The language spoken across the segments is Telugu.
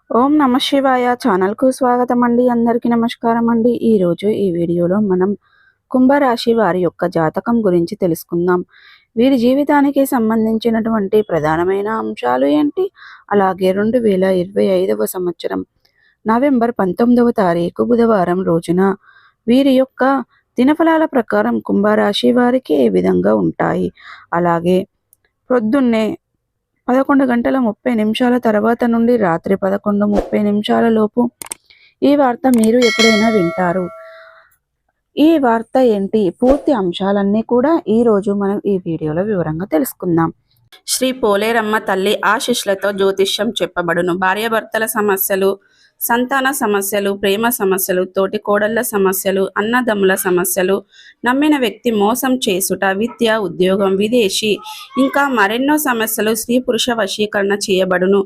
ఓం నమ శివాయ ఛానల్కు స్వాగతం అండి. అందరికీ నమస్కారం అండి. ఈరోజు ఈ వీడియోలో మనం కుంభరాశి వారి యొక్క జాతకం గురించి తెలుసుకుందాం. వీరి జీవితానికి సంబంధించినటువంటి ప్రధానమైన అంశాలు ఏంటి, అలాగే 2025వ సంవత్సరం నవంబర్ 19వ తారీఖు బుధవారం రోజున వీరి యొక్క దినఫలాల ప్రకారం కుంభరాశి వారికి ఏ విధంగా ఉంటాయి, అలాగే ప్రొద్దున్నే 11:30 తర్వాత నుండి రాత్రి 11:30 లోపు ఈ వార్త మీరు ఎప్పుడైనా వింటారు. ఈ వార్త ఏంటి, పూర్తి అంశాలన్నీ కూడా ఈరోజు మనం ఈ వీడియోలో వివరంగా తెలుసుకుందాం. శ్రీ పోలేరమ్మ తల్లి ఆశీస్సులతో జ్యోతిష్యం చెప్పబడును. భార్యాభర్తల సమస్యలు, సంతాన సమస్యలు, ప్రేమ సమస్యలు, తోటి కోడళ్ల సమస్యలు, అన్నదమ్ముల సమస్యలు, నమ్మిన వ్యక్తి మోసం చేసుట, విద్య, ఉద్యోగం, విదేశీ, ఇంకా మరెన్నో సమస్యలు స్త్రీ పురుష వశీకరణ చేయబడును.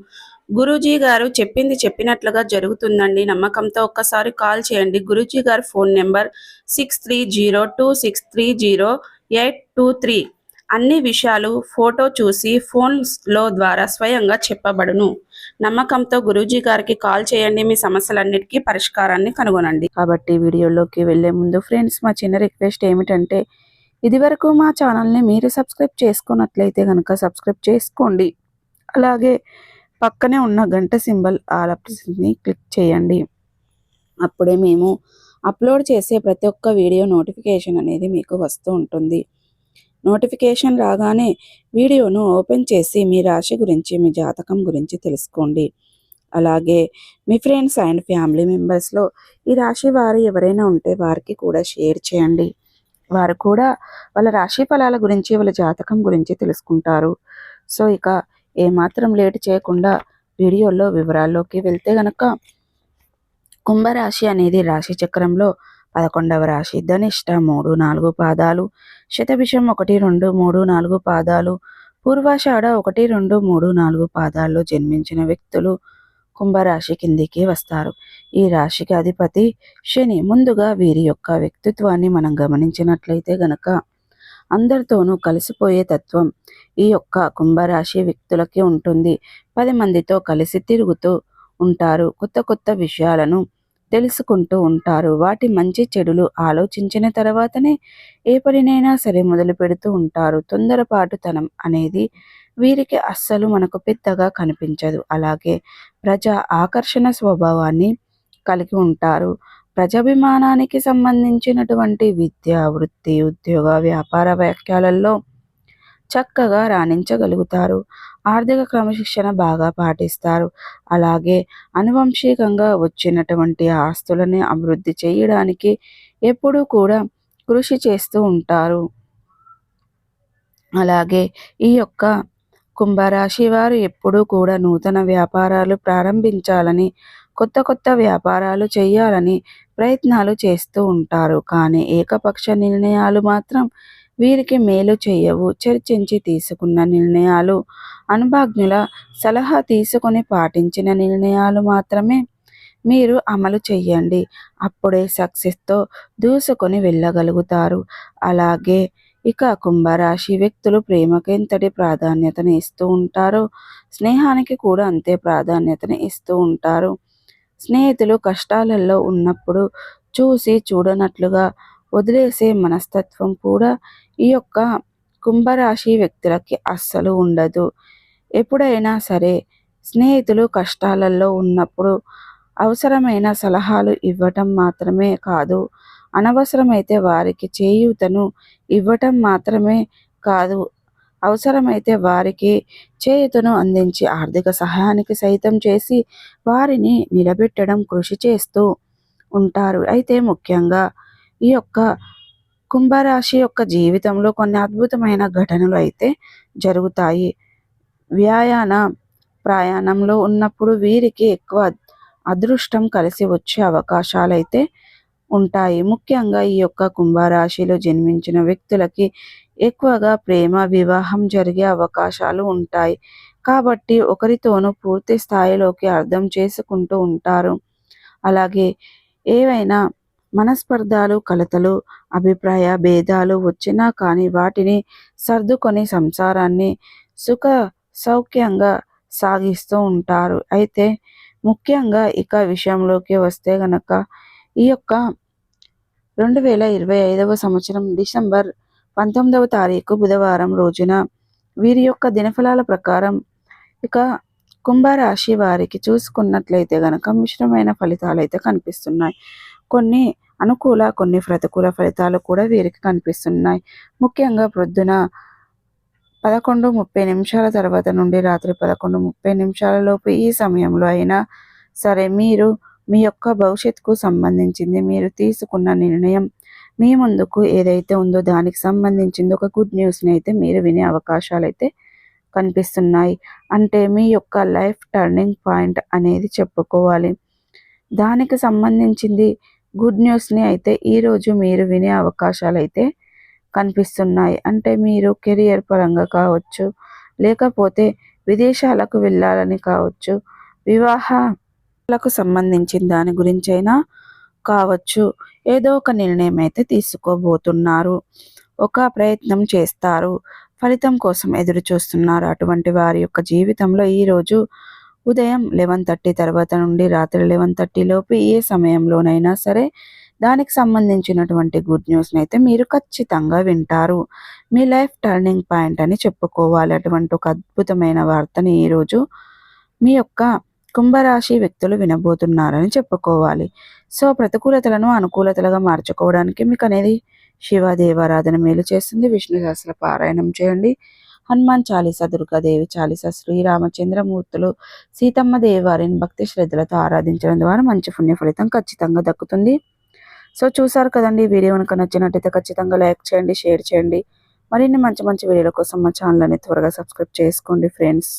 గురూజీ గారు చెప్పింది చెప్పినట్లుగా జరుగుతుందండి. నమ్మకంతో ఒక్కసారి కాల్ చేయండి. గురూజీ గారి ఫోన్ నెంబర్ 6302630823. అన్ని విషయాలు ఫోటో చూసి ఫోన్లో ద్వారా స్వయంగా చెప్పబడును. నమ్మకంతో గురూజీ గారికి కాల్ చేయండి. మీ సమస్యలన్నిటికీ పరిష్కారాన్ని కనుగొనండి. కాబట్టి వీడియోలోకి వెళ్లే ముందు ఫ్రెండ్స్, మా చిన్న రిక్వెస్ట్ ఏమిటంటే, ఇదివరకు మా ఛానల్ని మీరు సబ్స్క్రైబ్ చేసుకున్నట్లయితే కనుక సబ్స్క్రైబ్ చేసుకోండి. అలాగే పక్కనే ఉన్న గంట సింబల్ ఆల్ ఆప్షన్ని క్లిక్ చేయండి. అప్పుడే మేము అప్లోడ్ చేసే ప్రతి ఒక్క వీడియో నోటిఫికేషన్ అనేది మీకు వస్తూ ఉంటుంది. నోటిఫికేషన్ రాగానే వీడియోను ఓపెన్ చేసి మీ రాశి గురించి, మీ జాతకం గురించి తెలుసుకోండి. అలాగే మీ ఫ్రెండ్స్ అండ్ ఫ్యామిలీ మెంబర్స్లో ఈ రాశి వారు ఎవరైనా ఉంటే వారికి కూడా షేర్ చేయండి. వారు కూడా వాళ్ళ రాశి ఫలాల గురించి, వాళ్ళ జాతకం గురించి తెలుసుకుంటారు. సో ఇక ఏమాత్రం లేట్ చేయకుండా వీడియోలో వివరాల్లోకి వెళ్తే గనక, కుంభరాశి అనేది రాశి చక్రంలో 11వ రాశి. ధనిష్ట 3, 4 పాదాలు, శతభిషం 1, 2, 3, 4 పాదాలు, పూర్వాషాఢ 1, 2, 3, 4 పాదాల్లో జన్మించిన వ్యక్తులు కుంభరాశి కిందికి వస్తారు. ఈ రాశికి అధిపతి శని. ముందుగా వీరి యొక్క వ్యక్తిత్వాన్ని మనం గమనించినట్లయితే గనక, అందరితోనూ కలిసిపోయే తత్వం ఈ యొక్క కుంభరాశి వ్యక్తులకి ఉంటుంది. 10 మందితో కలిసి తిరుగుతూ ఉంటారు. కొత్త కొత్త విషయాలను తెలుసుకుంటూ ఉంటారు. వాటి మంచి చెడులు ఆలోచించిన తర్వాతనే ఏ పనినైనా సరే మొదలు పెడుతూ ఉంటారు. తొందరపాటుతనం అనేది వీరికి అస్సలు మనకు పెద్దగా కనిపించదు. అలాగే ప్రజా ఆకర్షణ స్వభావాన్ని కలిగి ఉంటారు. ప్రజాభిమానానికి సంబంధించినటువంటి విద్య, వృత్తి, ఉద్యోగ, వ్యాపార వ్యాఖ్యలలో చక్కగా రాణించగలుగుతారు. ఆర్థిక క్రమశిక్షణ బాగా పాటిస్తారు. అలాగే అనువంశికంగా వచ్చినటువంటి ఆస్తులని అభివృద్ధి చేయడానికి ఎప్పుడూ కూడా కృషి చేస్తూ ఉంటారు. అలాగే ఈ యొక్క కుంభరాశి వారు ఎప్పుడూ కూడా నూతన వ్యాపారాలు ప్రారంభించాలని, కొత్త కొత్త వ్యాపారాలు చేయాలని ప్రయత్నాలు చేస్తూ ఉంటారు. కానీ ఏకపక్ష నిర్ణయాలు మాత్రం వీరికి మేలు చేయవు. చర్చించి తీసుకున్న నిర్ణయాలు, అనుభవజ్ఞుల సలహా తీసుకొని పాటించిన నిర్ణయాలు మాత్రమే మీరు అమలు చేయండి. అప్పుడే సక్సెస్తో దూసుకొని వెళ్ళగలుగుతారు. అలాగే ఇక కుంభరాశి వ్యక్తులు ప్రేమకు ఎంతటి ప్రాధాన్యతను ఇస్తూ ఉంటారో, స్నేహానికి కూడా అంతే ప్రాధాన్యతను ఇస్తూ ఉంటారు. స్నేహితులు కష్టాలలో ఉన్నప్పుడు చూసి చూడనట్లుగా వదిలేసే మనస్తత్వం కూడా ఈ యొక్క కుంభరాశి వ్యక్తులకి అస్సలు ఉండదు. ఎప్పుడైనా సరే స్నేహితులు కష్టాలలో ఉన్నప్పుడు అవసరమైన సలహాలు ఇవ్వటం మాత్రమే కాదు, అనవసరమైతే వారికి చేయూతను ఇవ్వటం మాత్రమే కాదు, అవసరమైతే వారికి చేయూతను అందించి ఆర్థిక సహాయానికి సైతం చేసి వారిని నిలబెట్టడం కృషి చేస్తూ ఉంటారు. అయితే ముఖ్యంగా ఈ యొక్క కుంభరాశి యొక్క జీవితంలో కొన్ని అద్భుతమైన ఘటనలు అయితే జరుగుతాయి. ప్రయాణంలో ఉన్నప్పుడు వీరికి ఎక్కువ అదృష్టం కలిసి వచ్చే అవకాశాలైతే ఉంటాయి. ముఖ్యంగా ఈ యొక్క కుంభరాశిలో జన్మించిన వ్యక్తులకి ఎక్కువగా ప్రేమ వివాహం జరిగే అవకాశాలు ఉంటాయి. కాబట్టి ఒకరితోనూ పూర్తి స్థాయిలోకి అర్థం చేసుకుంటూ ఉంటారు. అలాగే ఏవైనా మనస్పర్ధాలు, కలతలు, అభిప్రాయ భేదాలు వచ్చినా కానీ వాటిని సర్దుకొని సంసారాన్ని సుఖ సౌఖ్యంగా సాగిస్తూ ఉంటారు. అయితే ముఖ్యంగా ఇక విషయంలోకి వస్తే గనక ఈ యొక్క 2025వ సంవత్సరం డిసెంబర్ 19వ తారీఖు బుధవారం రోజున వీరి యొక్క దినఫలాల ప్రకారం ఇక కుంభరాశి వారికి చూసుకున్నట్లయితే గనక మిశ్రమైన ఫలితాలైతే కనిపిస్తున్నాయి. కొన్ని అనుకూల, కొన్ని ప్రతికూల ఫలితాలు కూడా వీరికి కనిపిస్తున్నాయి. ముఖ్యంగా ప్రొద్దున 11:30 తర్వాత నుండి రాత్రి 11:30 లోపు ఈ సమయంలో అయినా సరే మీరు మీ యొక్క భవిష్యత్తుకు సంబంధించింది మీరు తీసుకున్న నిర్ణయం మీ ముందుకు ఏదైతే ఉందో దానికి సంబంధించింది ఒక గుడ్ న్యూస్ని అయితే మీరు వినే అవకాశాలు అయితే కనిపిస్తున్నాయి. అంటే మీ యొక్క లైఫ్ టర్నింగ్ పాయింట్ అనేది చెప్పుకోవాలి. దానికి సంబంధించింది గుడ్ న్యూస్ని అయితే ఈరోజు మీరు వినే అవకాశాలు అయితే కనిపిస్తున్నాయి. అంటే మీరు కెరియర్ పరంగా కావచ్చు, లేకపోతే విదేశాలకు వెళ్ళాలని కావచ్చు, వివాహాలకు సంబంధించిన దాని గురించైనా కావచ్చు, ఏదో ఒక నిర్ణయం అయితే తీసుకోబోతున్నారు. ఒక ప్రయత్నం చేస్తారు. ఫలితం కోసం ఎదురు చూస్తున్నారు. అటువంటి వారి యొక్క జీవితంలో ఈరోజు ఉదయం 11:30 తర్వాత నుండి రాత్రి 11:30 లోపు ఏ సమయంలోనైనా సరే దానికి సంబంధించినటువంటి గుడ్ న్యూస్ని అయితే మీరు ఖచ్చితంగా వింటారు. మీ లైఫ్ టర్నింగ్ పాయింట్ అని చెప్పుకోవాలి. అటువంటి ఒక అద్భుతమైన వార్తని ఈరోజు మీ యొక్క కుంభరాశి వ్యక్తులు వినబోతున్నారని చెప్పుకోవాలి. సో ప్రతికూలతలను అనుకూలతలుగా మార్చుకోవడానికి మీకు అనేది శివ దేవారాధన మేలు చేస్తుంది. విష్ణు సహస్ర పారాయణం చేయండి. హనుమాన్ చాలీసా, దుర్గాదేవి చాలీసా, శ్రీరామచంద్రమూర్తులు, సీతమ్మ దేవారిని భక్తి శ్రద్ధలతో ఆరాధించడం ద్వారా మంచి పుణ్య ఫలితం ఖచ్చితంగా దక్కుతుంది. సో చూసారు కదండి, వీడియో కనుక నచ్చినట్టయితే ఖచ్చితంగా లైక్ చేయండి, షేర్ చేయండి. మరిన్ని మంచి మంచి వీడియోల కోసం మా ఛానల్ని త్వరగా సబ్స్క్రైబ్ చేసుకోండి ఫ్రెండ్స్.